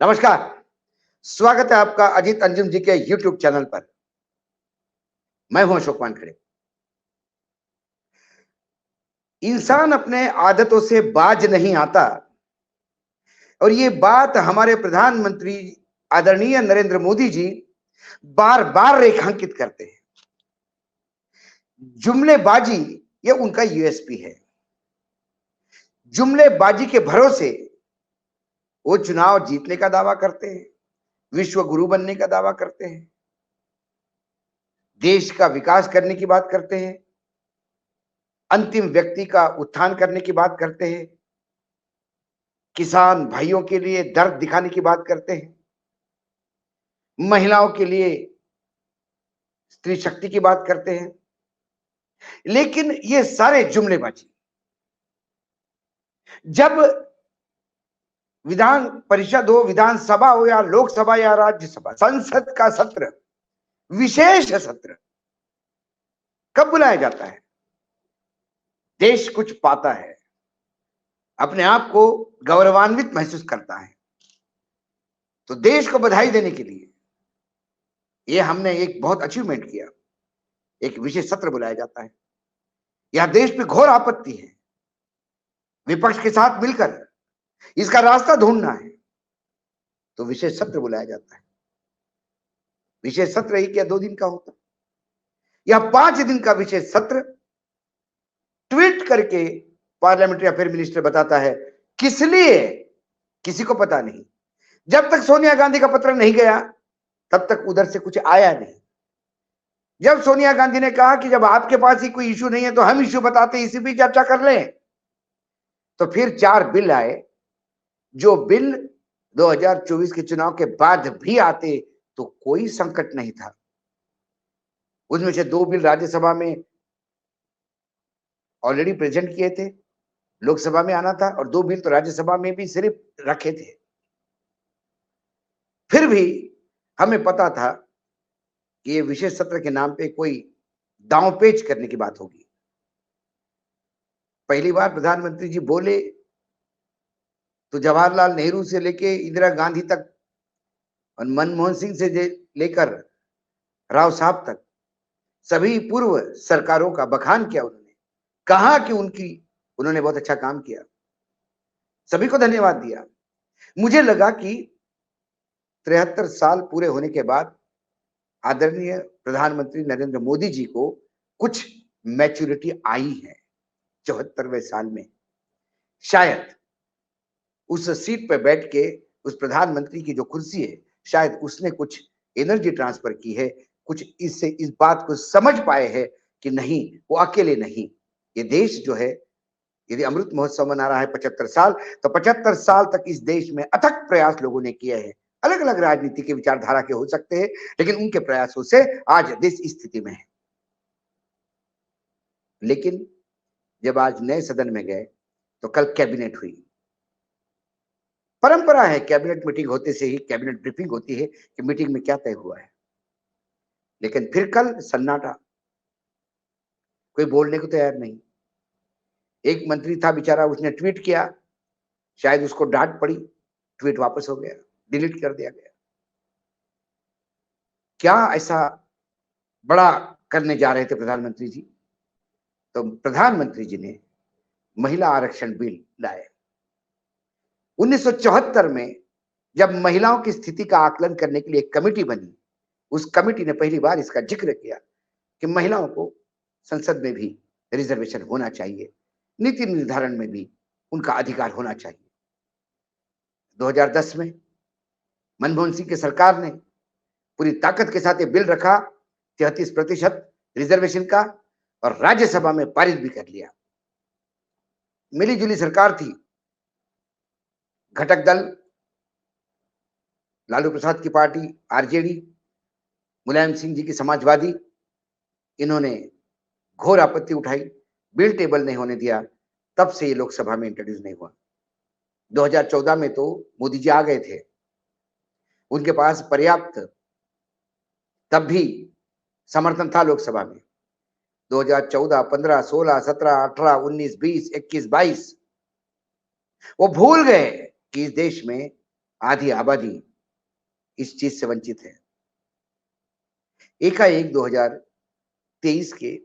नमस्कार। स्वागत है आपका अजीत अंजुम जी के यूट्यूब चैनल पर। मैं हूं अशोक वानखेड़े। इंसान अपने आदतों से बाज नहीं आता और ये बात हमारे प्रधानमंत्री आदरणीय नरेंद्र मोदी जी बार बार रेखांकित करते हैं। जुमलेबाजी ये उनका यूएसपी है। जुमलेबाजी के भरोसे वो चुनाव जीतने का दावा करते हैं, विश्व गुरु बनने का दावा करते हैं, देश का विकास करने की बात करते हैं, अंतिम व्यक्ति का उत्थान करने की बात करते हैं, किसान भाइयों के लिए दर्द दिखाने की बात करते हैं, महिलाओं के लिए स्त्री शक्ति की बात करते हैं। लेकिन ये सारे जुमलेबाजी जब विधान परिषद हो, विधानसभा हो या लोकसभा या राज्यसभा, संसद का सत्र, विशेष सत्र कब बुलाया जाता है? देश कुछ पाता है, अपने आप को गौरवान्वित महसूस करता है, तो देश को बधाई देने के लिए ये हमने एक बहुत अचीवमेंट किया, एक विशेष सत्र बुलाया जाता है। यह देश पे घोर आपत्ति है, विपक्ष के साथ मिलकर इसका रास्ता ढूंढना है, तो विशेष सत्र बुलाया जाता है। विशेष सत्र एक या 2 दिन का होता, या 5 दिन का विशेष सत्र ट्वीट करके पार्लियामेंट्री अफेयर मिनिस्टर बताता है। किस लिए? किसी को पता नहीं। जब तक सोनिया गांधी का पत्र नहीं गया तब तक उधर से कुछ आया नहीं। जब सोनिया गांधी ने कहा कि जब आपके पास ही कोई इश्यू नहीं है तो हम इश्यू बताते, इसी भी चर्चा कर लें, तो फिर 4 बिल आए, जो बिल 2024 के चुनाव के बाद भी आते तो कोई संकट नहीं था। उसमें से 2 बिल राज्यसभा में ऑलरेडी प्रेजेंट किए थे, लोकसभा में आना था, और 2 बिल तो राज्यसभा में भी सिर्फ रखे थे। फिर भी हमें पता था कि ये विशेष सत्र के नाम पे कोई दांवपेच करने की बात होगी। पहली बार प्रधानमंत्री जी बोले तो जवाहरलाल नेहरू से लेके इंदिरा गांधी तक और मनमोहन सिंह से लेकर राव साहब तक सभी पूर्व सरकारों का बखान किया। उन्होंने कहा कि उन्होंने बहुत अच्छा काम किया, सभी को धन्यवाद दिया। मुझे लगा कि 73 साल पूरे होने के बाद आदरणीय प्रधानमंत्री नरेंद्र मोदी जी को कुछ मैच्योरिटी आई है 74वें साल में। शायद उस सीट पर बैठ के उस प्रधानमंत्री की जो कुर्सी है, शायद उसने कुछ एनर्जी ट्रांसफर की है, कुछ इससे इस बात को समझ पाए हैं कि नहीं, वो अकेले नहीं। ये देश जो है, यदि अमृत महोत्सव मना रहा है 75 साल, तो 75 साल तक इस देश में अथक प्रयास लोगों ने किए हैं। अलग अलग राजनीति के विचारधारा के हो सकते हैं, लेकिन उनके प्रयासों से आज देश इस स्थिति में है। लेकिन जब आज नए सदन में गए तो कल कैबिनेट हुई। परंपरा है, कैबिनेट मीटिंग होते से ही कैबिनेट ब्रीफिंग होती है कि मीटिंग में क्या तय हुआ है। लेकिन फिर कल सन्नाटा, कोई बोलने को तैयार नहीं। एक मंत्री था बेचारा, उसने ट्वीट किया, शायद उसको डांट पड़ी, ट्वीट वापस हो गया, डिलीट कर दिया गया। क्या ऐसा बड़ा करने जा रहे थे प्रधानमंत्री जी? तो प्रधानमंत्री जी ने महिला आरक्षण बिल लाए। 1974 में जब महिलाओं की स्थिति का आकलन करने के लिए एक कमेटी बनी, उस कमेटी ने पहली बार इसका जिक्र किया कि महिलाओं को संसद में भी रिजर्वेशन होना चाहिए, नीति निर्धारण में भी उनका अधिकार होना चाहिए। 2010 में मनमोहन सिंह की सरकार ने पूरी ताकत के साथ ये बिल रखा, 33% रिजर्वेशन का, और राज्यसभा में पारित भी कर लिया। मिली जुली सरकार थी। घटक दल लालू प्रसाद की पार्टी आरजेडी, मुलायम सिंह जी की समाजवादी, इन्होंने घोर आपत्ति उठाई, बिल टेबल नहीं होने दिया। तब से ये लोकसभा में इंट्रोड्यूस नहीं हुआ। 2014 में तो मोदी जी आ गए थे, उनके पास पर्याप्त तब भी समर्थन था लोकसभा में। 2014, 15, 16, 17, 18, 19, 20, 21, 22 वो भूल गए कि इस देश में आधी आबादी इस चीज से वंचित है। एकाएक 2023 के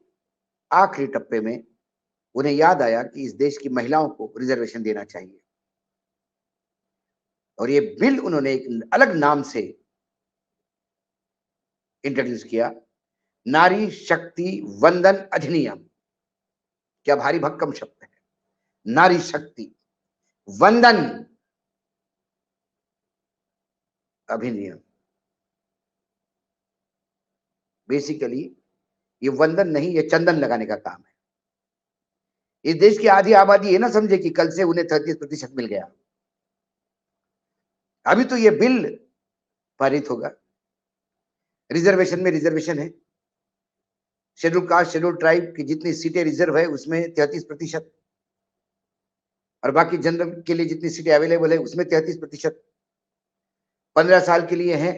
आखिरी टप्पे में उन्हें याद आया कि इस देश की महिलाओं को रिजर्वेशन देना चाहिए, और ये बिल उन्होंने एक अलग नाम से इंट्रोड्यूस किया, नारी शक्ति वंदन अधिनियम। क्या भारी भक्कम शब्द है, नारी शक्ति वंदन अधिनियम। बेसिकली ये वंदन नहीं, ये चंदन लगाने का काम है। इस देश की आधी आबादी ये ना समझे कि कल से उन्हें 33% मिल गया। अभी तो ये बिल पारित होगा, रिजर्वेशन में रिजर्वेशन है, शेड्यूल कास्ट शेड्यूल ट्राइब की जितनी सीटें रिजर्व है उसमें 33%, और बाकी जनरल के लिए जितनी सीटें अवेलेबल है उसमें 33%। 15 साल के लिए है,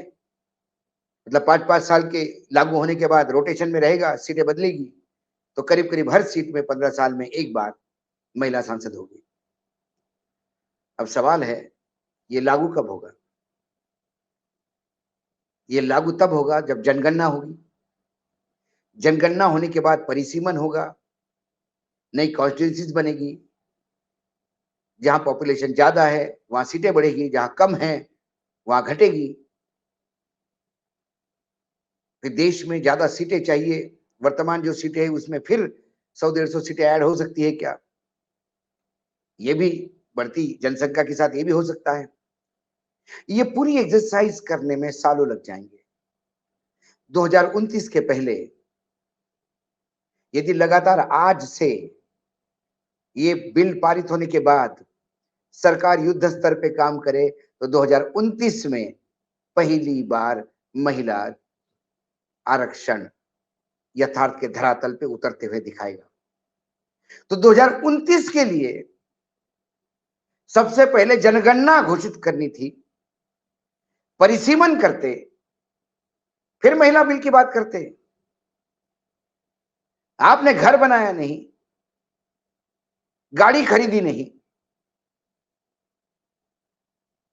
मतलब 5-5 साल के लागू होने के बाद रोटेशन में रहेगा, सीटें बदलेगी, तो करीब करीब हर सीट में 15 साल में एक बार महिला सांसद होगी। अब सवाल है ये लागू कब होगा? ये लागू तब होगा जब जनगणना होगी। जनगणना होने के बाद परिसीमन होगा, नई कॉन्स्टिट्यूंसीज बनेगी, जहां पॉपुलेशन ज्यादा है वहां सीटें बढ़ेगी, जहां कम है वहां घटेगी। फिर देश में ज्यादा सीटें चाहिए, वर्तमान जो सीटें है उसमें फिर 100-150 सीटें ऐड हो सकती है क्या? ये भी बढ़ती जनसंख्या के साथ ये भी हो सकता है। ये पूरी एक्सरसाइज करने में सालों लग जाएंगे। 2029 के पहले यदि लगातार आज से ये बिल पारित होने के बाद सरकार युद्ध स्तर पे काम करे तो 2029 में पहली बार महिला आरक्षण यथार्थ के धरातल पे उतरते हुए दिखाएगा। तो 2029 के लिए सबसे पहले जनगणना घोषित करनी थी, परिसीमन करते, फिर महिला बिल की बात करते। आपने घर बनाया नहीं, गाड़ी खरीदी नहीं,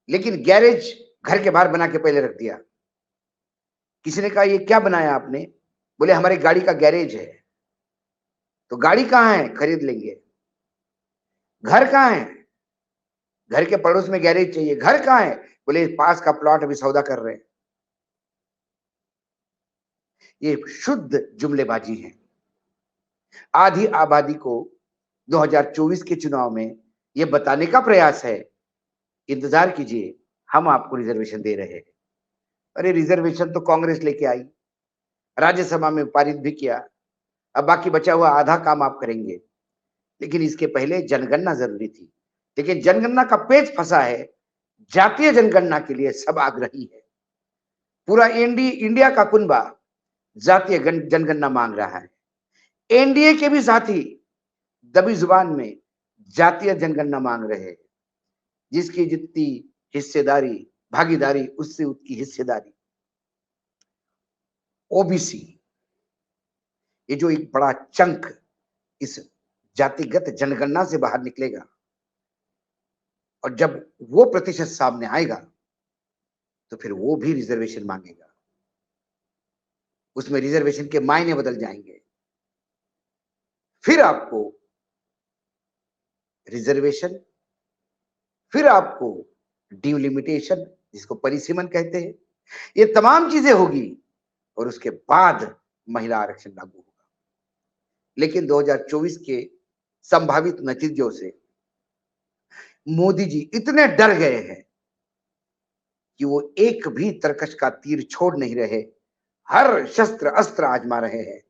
लेकिन गैरेज घर के बाहर बना के पहले रख दिया। किसी ने कहा ये क्या बनाया आपने? बोले हमारे गाड़ी का गैरेज है। तो गाड़ी कहां है? खरीद लेंगे। घर कहां है? घर के पड़ोस में गैरेज चाहिए। घर कहां है? बोले पास का प्लॉट अभी सौदा कर रहे हैं। ये शुद्ध जुमलेबाजी है। आधी आबादी को 2024 के चुनाव में यह बताने का प्रयास है, इंतजार कीजिए हम आपको रिजर्वेशन दे रहे हैं। अरे रिजर्वेशन तो कांग्रेस लेके आई, राज्यसभा में पारित भी किया, अब बाकी बचा हुआ आधा काम आप करेंगे। लेकिन इसके पहले जनगणना जरूरी थी। लेकिन जनगणना का पेच फंसा है, जातीय जनगणना के लिए सब आग्रही है। पूरा इंडिया का कुनबा जातीय जनगणना मांग रहा है। एनडीए के भी साथी दबी जुबान में जातीय जनगणना मांग रहे हैं, जिसकी जितनी हिस्सेदारी भागीदारी उससे उसकी हिस्सेदारी। ओबीसी ये जो एक बड़ा चंक इस जातिगत जनगणना से बाहर निकलेगा, और जब वो प्रतिशत सामने आएगा तो फिर वो भी रिजर्वेशन मांगेगा। उसमें रिजर्वेशन के मायने बदल जाएंगे। फिर आपको रिजर्वेशन, फिर आपको डिलिमिटेशन जिसको परिसीमन कहते हैं, ये तमाम चीजें होगी, और उसके बाद महिला आरक्षण लागू होगा। लेकिन 2024 के संभावित नतीजों से मोदी जी इतने डर गए हैं कि वो एक भी तरकश का तीर छोड़ नहीं रहे, हर शस्त्र अस्त्र आजमा रहे हैं।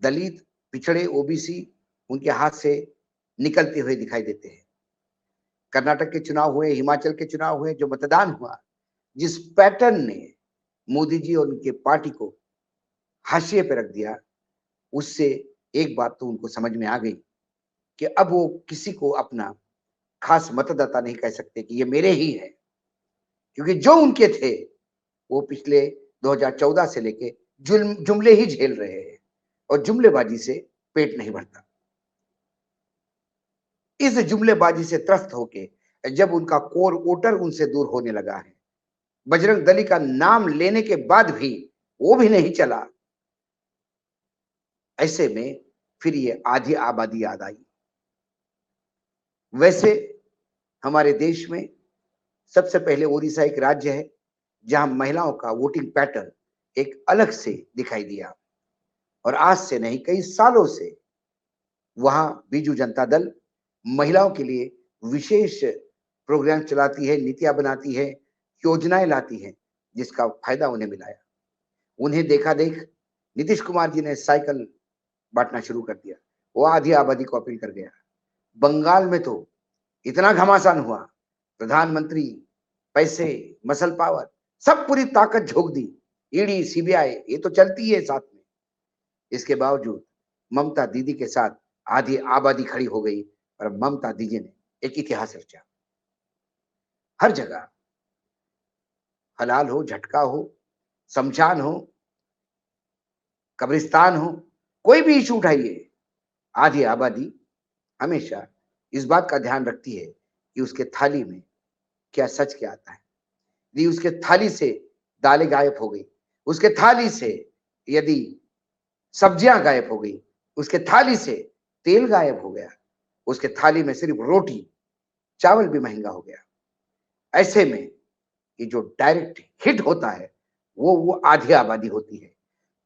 दलित, पिछड़े, ओबीसी उनके हाथ से निकलते हुए दिखाई देते हैं। कर्नाटक के चुनाव हुए, हिमाचल के चुनाव हुए, जो मतदान हुआ, जिस पैटर्न ने मोदी जी और उनके पार्टी को हाशिए पे रख दिया, उससे एक बात तो उनको समझ में आ गई कि अब वो किसी को अपना खास मतदाता नहीं कह सकते कि ये मेरे ही है, क्योंकि जो उनके थे वो पिछले 2014 से लेके जुमले ही झेल रहे हैं, और जुमलेबाजी से पेट नहीं भरता। इस जुमलेबाजी से त्रस्त होके जब उनका कोर वोटर उनसे दूर होने लगा है, बजरंग दली का नाम लेने के बाद भी वो भी नहीं चला, ऐसे में फिर ये आधी आबादी याद आई। वैसे हमारे देश में सबसे पहले ओडिशा एक राज्य है जहां महिलाओं का वोटिंग पैटर्न एक अलग से दिखाई दिया, और आज से नहीं कई सालों से वहां बीजू जनता दल महिलाओं के लिए विशेष प्रोग्राम चलाती है, नीतियां बनाती है, योजनाएं लाती है, जिसका फायदा उन्हें मिला है। उन्हें देखा देख नीतीश कुमार जी ने साइकिल बांटना शुरू कर दिया, वो आधी आबादी को अपील कर गया। बंगाल में तो इतना घमासान हुआ, प्रधानमंत्री, पैसे, मसल पावर, सब पूरी ताकत झोंक दी, ईडी, सीबीआई ये तो चलती है साथ में। इसके बावजूद ममता दीदी के साथ आधी आबादी खड़ी हो गई और ममता दीदी ने एक इतिहास रचा। हर जगह हलाल हो, झटका हो, शमशान हो, कब्रिस्तान हो, कोई भी इशू उठाइए, आधी आबादी हमेशा इस बात का ध्यान रखती है कि उसके थाली में क्या सच क्या आता है। यदि उसके थाली से दालें गायब हो गई, उसके थाली से यदि सब्जियां गायब हो गई, उसके थाली से तेल गायब हो गया, उसके थाली में सिर्फ रोटी, चावल भी महंगा हो गया, ऐसे में ये जो डायरेक्ट हिट होता है वो आधी आबादी होती है,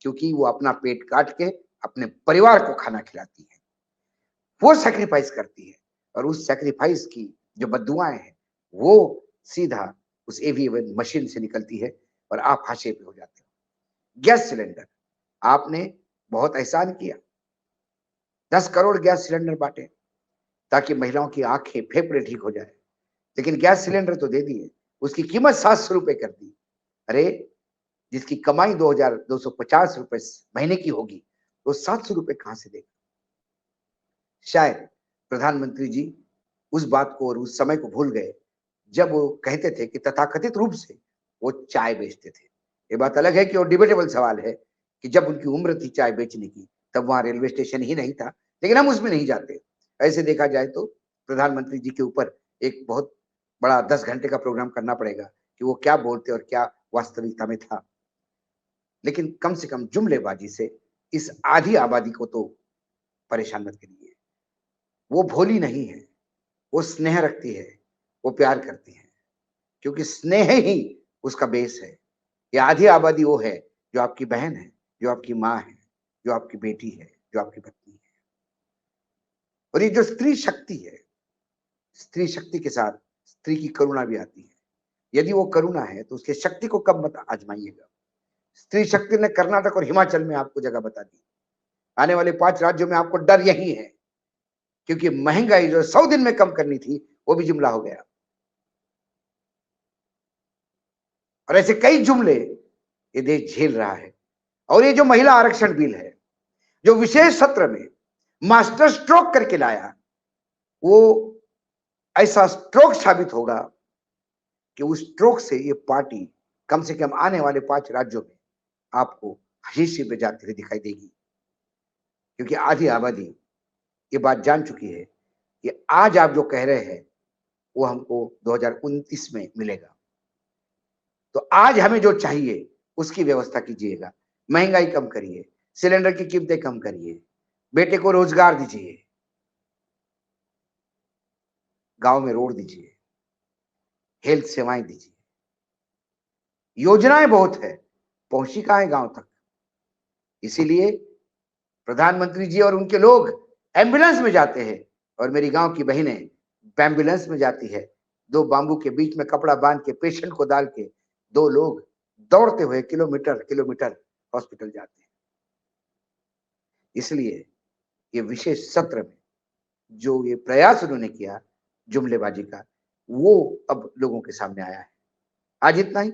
क्योंकि वो अपना पेट काट के अपने परिवार को खाना खिलाती है, वो सैक्रिफाइस करती है, और उस सैक्रिफाइस की जो बद्दुआएं हैं वो सीधा उस ईवीएम मशीन से निकलती है और आप हाशिए पे हो जाते हो। गैस सिलेंडर आपने बहुत एहसान किया, 10 करोड़ गैस सिलेंडर बांटे ताकि महिलाओं की आंखें, फेफड़े ठीक हो जाए, लेकिन गैस सिलेंडर तो दे दिए, उसकी कीमत 700 रुपए कर दी। अरे जिसकी कमाई 2250 रुपए महीने की होगी, तो 700 रुपए कहां से देगा? शायद प्रधानमंत्री जी उस बात को और उस समय को भूल गए जब वो कहते थे कि तथाकथित रूप से वो चाय बेचते थे। ये बात अलग है कि वो डिबेटेबल सवाल है कि जब उनकी उम्र थी चाय बेचने की, तब वहां रेलवे स्टेशन ही नहीं था, लेकिन हम उसमें नहीं जाते। ऐसे देखा जाए तो प्रधानमंत्री जी के ऊपर एक बहुत बड़ा 10 घंटे का प्रोग्राम करना पड़ेगा कि वो क्या बोलते और क्या वास्तविकता में था। लेकिन कम से कम जुमलेबाजी से इस आधी आबादी को तो परेशान मत करिए। वो भोली नहीं है, वो स्नेह रखती है, वो प्यार करती है, क्योंकि स्नेह ही उसका बेस है। ये आधी आबादी वो है जो आपकी बहन है, जो आपकी माँ है, जो आपकी बेटी है, जो आपकी पत्नी है। और ये जो स्त्री शक्ति है, स्त्री शक्ति के साथ स्त्री की करुणा भी आती है। यदि वो करुणा है तो उसके शक्ति को कब मत आजमाइएगा। स्त्री शक्ति ने कर्नाटक और हिमाचल में आपको जगह बता दी। आने वाले 5 राज्यों में आपको डर यही है, क्योंकि महंगाई जो 100 दिन में कम करनी थी वो भी जुमला हो गया। और ऐसे कई जुमले ये देश झेल रहा है। और ये जो महिला आरक्षण बिल है, जो विशेष सत्र में मास्टर स्ट्रोक करके लाया, वो ऐसा स्ट्रोक साबित होगा कि उस स्ट्रोक से ये पार्टी कम से कम आने वाले 5 राज्यों में आपको शीशी पे जाती हुई दिखाई देगी, क्योंकि आधी आबादी ये बात जान चुकी है कि आज आप जो कह रहे हैं वो हमको 2029 में मिलेगा। तो आज हमें जो चाहिए उसकी व्यवस्था कीजिएगा। महंगाई कम करिए, सिलेंडर की कीमतें कम करिए, बेटे को रोजगार दीजिए, गांव में रोड दीजिए, हेल्थ सेवाएं दीजिए। योजनाएं बहुत है, पहुंची कहां है गांव तक? इसीलिए प्रधानमंत्री जी और उनके लोग एम्बुलेंस में जाते हैं, और मेरी गांव की बहनें एम्बुलेंस में जाती है। 2 बांबू के बीच में कपड़ा बांध के पेशेंट को डाल के 2 लोग दौड़ते हुए किलोमीटर किलोमीटर हॉस्पिटल जाते हैं। इसलिए ये विशेष सत्र में जो ये प्रयास उन्होंने किया जुमलेबाजी का, वो अब लोगों के सामने आया है। आज इतना ही,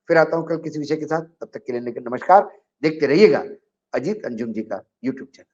फिर आता हूं कल किसी विषय के साथ। तब तक के लिए नमस्कार। देखते रहिएगा अजीत अंजुम जी का यूट्यूब चैनल।